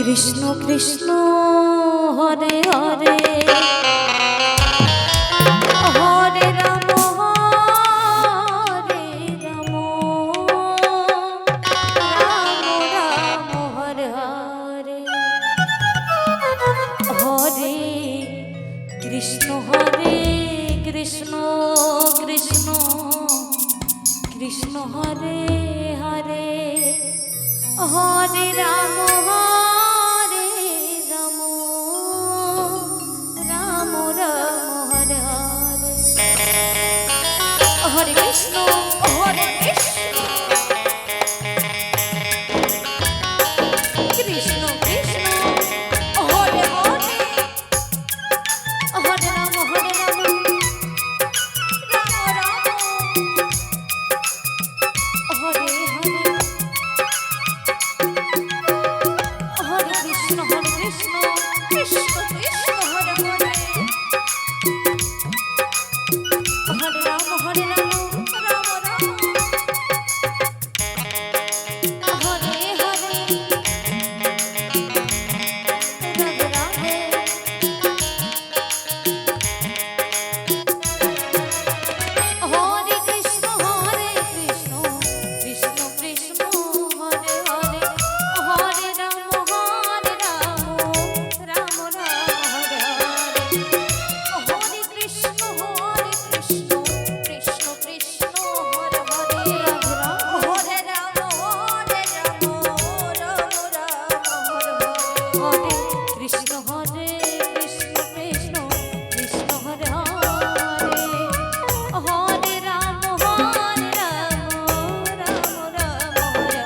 Krishna Krishna Hare Hare Hare Ram Hare Ram Ram Ram Hare Hare Hare Krishna Krishna Krishna Hare Hare Hare Ram Hare Ram Ram Ram Hare Hare Hare Krishna Krishna Krishna Hare Hare Hare Ram Hare Ram Ram Ram Hare Hare Hare Krishna Krishna Krishna Hare Hare Hare Ram Hare Ram Ram Ram Hare Hare Radhe Radhe Hare Krishna Krishna Krishna Hare Hare Hare Ram Ram Ram Hare Hare Hare Krishna Krishna Krishna Hare Hare Hare Ram Ram Hare Hare Krishna Krishna Krishna Hare Hare Hare Ram Ram Ram Hare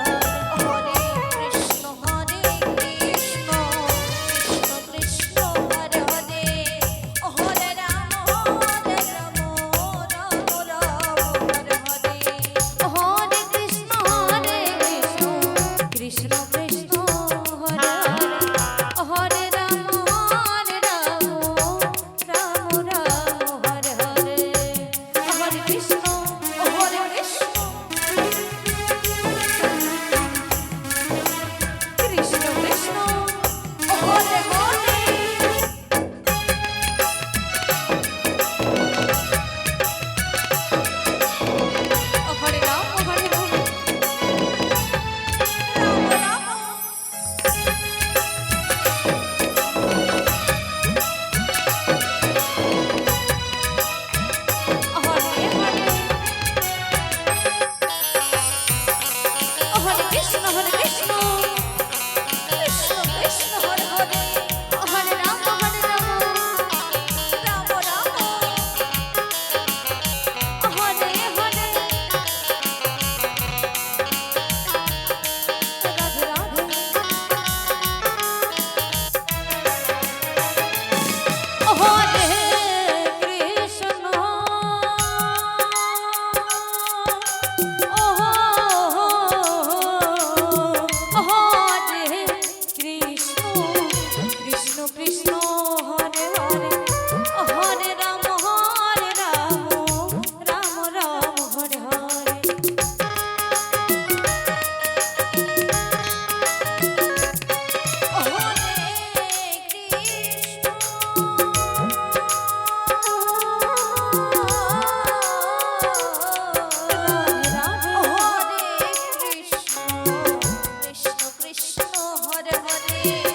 Hare Krishna Krishna Krishna Hare Hare Hare Ram Ram Hare Hare Hare Krishna Krishna Krishna Hare Hare Hare Ram Ram Hare Hare Hare Krishna Krishna Krishna Hare Hare Hare Ram Hare Ram Ram Hare Hare Hare Krishna Krishna Krishna Hare Hare Hare Ram Ram Ram Hare Hare Radhe Radhe Hare Krishna Hare Krishna Krishna Krishna Hare Hare Hare Ram Ram Ram Hare Hare Krishna Krishna Hare Hare